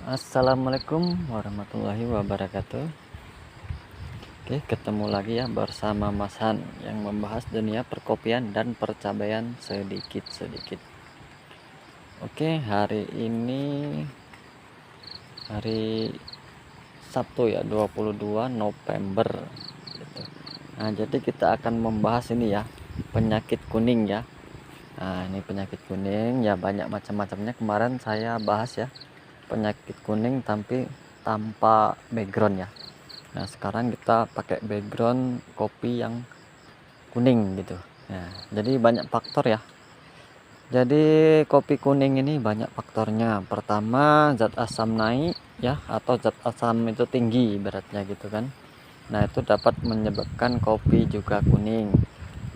Assalamualaikum warahmatullahi wabarakatuh. Oke, ketemu lagi ya bersama Mas Han yang membahas dunia perkopian dan percobaan sedikit-sedikit. Oke, hari ini hari Sabtu ya, 22 November gitu. Nah, jadi kita akan membahas ini ya, penyakit kuning ya. Nah, ini penyakit kuning ya, banyak macam-macamnya. Kemarin saya bahas ya penyakit kuning tapi tanpa background ya. Nah, sekarang kita pakai background kopi yang kuning gitu. Nah, jadi banyak faktor ya. Jadi kopi kuning ini banyak faktornya. Pertama, zat asam naik ya, atau zat asam itu tinggi beratnya gitu kan. Nah, itu dapat menyebabkan kopi juga kuning.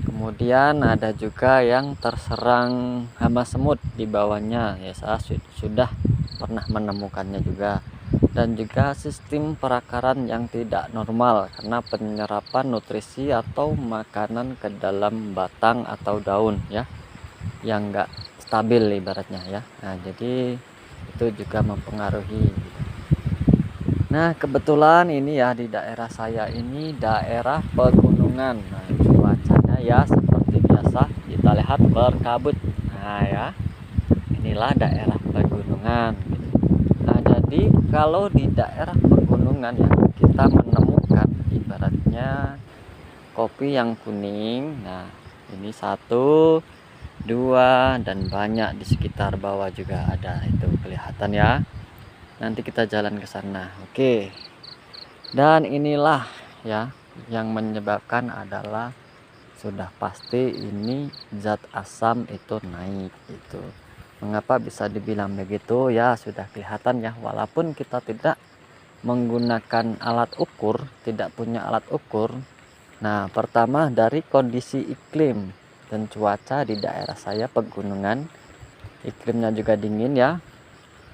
Kemudian ada juga yang terserang hama semut di bawahnya ya, saya sudah pernah menemukannya juga. Dan juga sistem perakaran yang tidak normal karena penyerapan nutrisi atau makanan ke dalam batang atau daun ya, yang enggak stabil ibaratnya ya. Nah, jadi itu juga mempengaruhi. Nah, kebetulan ini ya di daerah saya ini daerah pegunungan. Nah, cuacanya ya seperti biasa kita lihat berkabut. Nah, ya. Inilah daerah pegunungan. Nah, jadi kalau di daerah pegunungan ya kita menemukan ibaratnya kopi yang kuning. Nah, ini satu, dua, dan banyak di sekitar bawah juga ada, itu kelihatan ya. Nanti kita jalan ke sana. Oke. Dan inilah ya yang menyebabkan adalah sudah pasti ini zat asam itu naik itu. Mengapa bisa dibilang begitu ya, sudah kelihatan ya, walaupun kita tidak menggunakan alat ukur, tidak punya alat ukur. Nah, pertama dari kondisi iklim dan cuaca di daerah saya pegunungan, iklimnya juga dingin ya.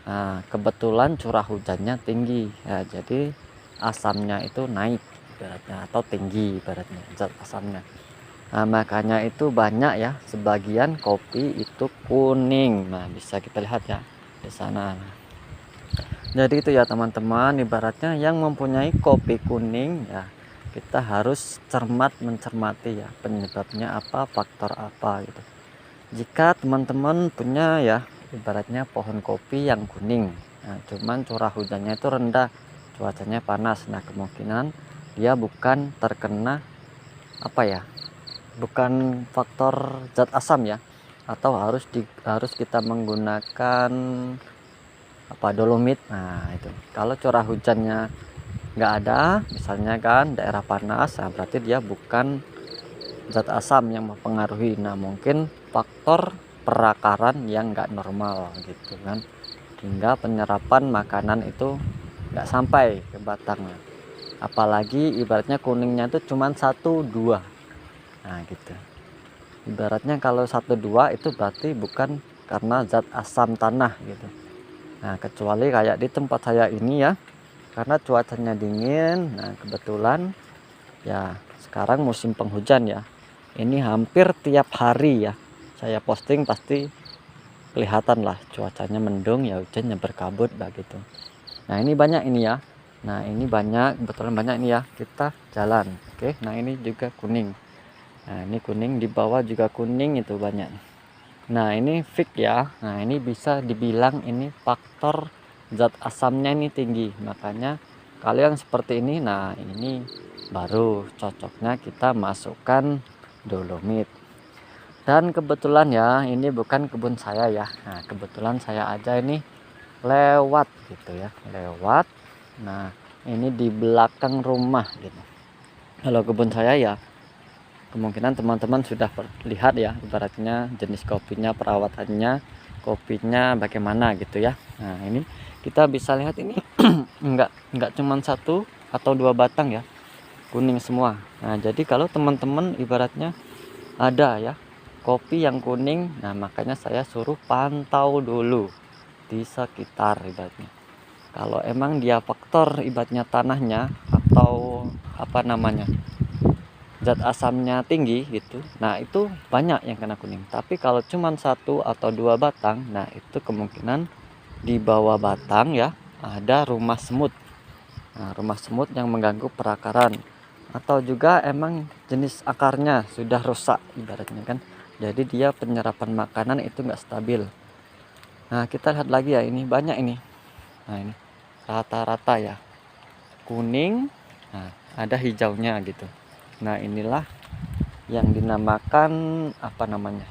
Nah, kebetulan curah hujannya tinggi ya, jadi asamnya itu naik ibaratnya, atau tinggi ibaratnya zat asamnya. Nah, makanya itu banyak ya, sebagian kopi itu kuning. Nah, bisa kita lihat ya di sana. Jadi itu ya teman-teman, ibaratnya yang mempunyai kopi kuning ya, kita harus cermat mencermati ya penyebabnya apa, faktor apa gitu. Jika teman-teman punya ya ibaratnya pohon kopi yang kuning, nah, cuman curah hujannya itu rendah, cuacanya panas, nah kemungkinan dia bukan terkena apa ya, bukan faktor zat asam ya, atau harus kita menggunakan apa, dolomit. Nah, itu kalau curah hujannya nggak ada misalnya kan daerah panas, nah berarti dia bukan zat asam yang mempengaruhi. Nah, mungkin faktor perakaran yang nggak normal gitu kan, hingga penyerapan makanan itu nggak sampai ke batangnya, apalagi ibaratnya kuningnya itu cuman 1-2. Nah, gitu. Ibaratnya kalau 1-2 itu berarti bukan karena zat asam tanah gitu. Nah, kecuali kayak di tempat saya ini ya, karena cuacanya dingin. Nah, kebetulan ya sekarang musim penghujan ya, ini hampir tiap hari ya saya posting, pasti kelihatan lah cuacanya mendung ya, hujannya berkabut begitu. Nah, ini banyak ini ya. Nah, ini banyak, kebetulan banyak ini ya, kita jalan. Oke, nah ini juga kuning. Nah, ini kuning, di bawah juga kuning, itu banyak. Nah, ini fix ya. Nah, ini bisa dibilang ini faktor zat asamnya ini tinggi. Makanya kalau yang seperti ini, nah ini baru cocoknya kita masukkan dolomit. Dan kebetulan ya, ini bukan kebun saya ya. Nah, kebetulan saya aja ini lewat gitu ya, lewat. Nah, ini di belakang rumah gitu. Kalau kebun saya ya, kemungkinan teman-teman sudah lihat ya, ibaratnya jenis kopinya, perawatannya, kopinya bagaimana gitu ya. Nah, ini kita bisa lihat ini enggak cuman 1 atau 2 batang ya, kuning semua. Nah, jadi kalau teman-teman ibaratnya ada ya kopi yang kuning, nah makanya saya suruh pantau dulu di sekitar ibaratnya. Kalau emang dia faktor ibaratnya tanahnya atau apa namanya, zat asamnya tinggi gitu, nah itu banyak yang kena kuning. Tapi kalau cuma 1 atau 2 batang, nah itu kemungkinan di bawah batang ya, ada rumah semut. Nah, rumah semut yang mengganggu perakaran, atau juga emang jenis akarnya sudah rusak ibaratnya kan, jadi dia penyerapan makanan itu nggak stabil. Nah, kita lihat lagi ya, ini banyak ini. Nah, ini rata-rata ya kuning, nah ada hijaunya gitu. Nah, inilah yang dinamakan apa namanya,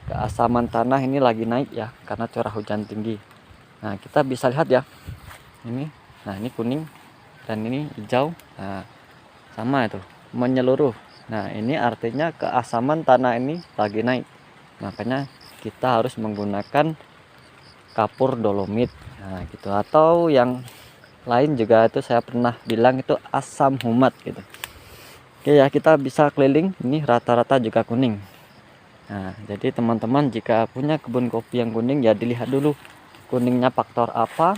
keasaman tanah ini lagi naik ya karena curah hujan tinggi. Nah, kita bisa lihat ya ini, nah ini kuning dan ini hijau. Nah, sama itu menyeluruh. Nah, ini artinya keasaman tanah ini lagi naik, makanya kita harus menggunakan kapur dolomit. Nah, gitu. Atau yang lain juga itu saya pernah bilang itu asam humat gitu. Oke ya, kita bisa keliling, ini rata-rata juga kuning. Nah, jadi teman-teman jika punya kebun kopi yang kuning ya dilihat dulu kuningnya faktor apa,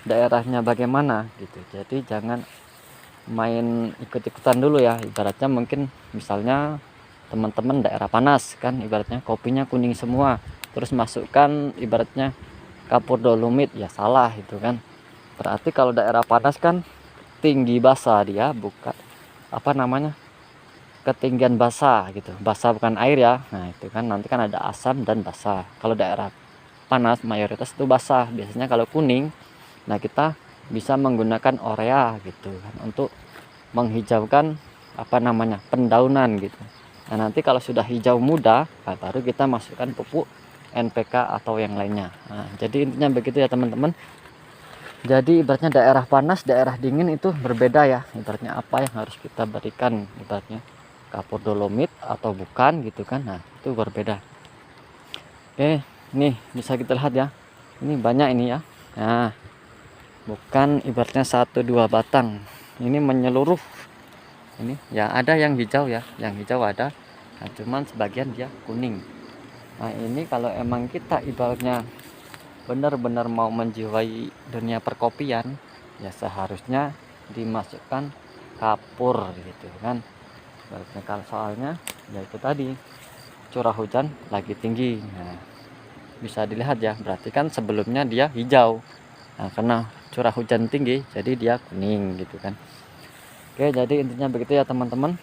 daerahnya bagaimana gitu. Jadi jangan main ikut-ikutan dulu ya, ibaratnya mungkin misalnya teman-teman daerah panas kan, ibaratnya kopinya kuning semua, terus masukkan ibaratnya kapur dolomit, ya salah itu kan. Berarti kalau daerah panas kan tinggi basah, dia bukan apa namanya, ketinggian basah gitu, basah bukan air ya. Nah, itu kan nanti kan ada asam dan basah. Kalau daerah panas mayoritas itu basah biasanya. Kalau kuning, nah kita bisa menggunakan urea gitu kan untuk menghijaukan apa namanya, pendaunan gitu. Nah, nanti kalau sudah hijau muda, nah baru kita masukkan pupuk NPK atau yang lainnya. Nah, jadi intinya begitu ya teman-teman. Jadi ibaratnya daerah panas, daerah dingin itu berbeda ya. Ibaratnya apa yang harus kita berikan, ibaratnya kapur dolomit atau bukan gitu kan. Nah, itu berbeda. Oke, nih bisa kita lihat ya. Ini banyak ini ya. Nah, bukan ibaratnya 1-2 batang. Ini menyeluruh. Ini ya ada yang hijau ya, yang hijau ada. Nah, cuman sebagian dia kuning. Nah, ini kalau emang kita ibaratnya benar-benar mau menjiwai dunia perkopian, ya seharusnya dimasukkan kapur gitu kan. Ibaratnya kalau soalnya ya itu tadi curah hujan lagi tinggi. Nah, bisa dilihat ya, berarti kan sebelumnya dia hijau. Nah, karena curah hujan tinggi jadi dia kuning gitu kan. Oke, jadi intinya begitu ya teman-teman.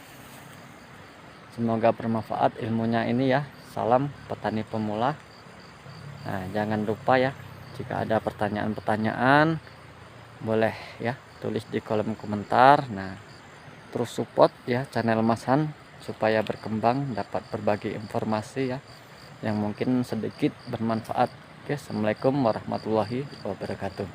Semoga bermanfaat ilmunya ini ya. Salam petani pemula. Nah, jangan lupa ya, jika ada pertanyaan-pertanyaan boleh ya tulis di kolom komentar. Nah, terus support ya channel Mas Han supaya berkembang, dapat berbagi informasi ya yang mungkin sedikit bermanfaat. Oke, assalamualaikum warahmatullahi wabarakatuh.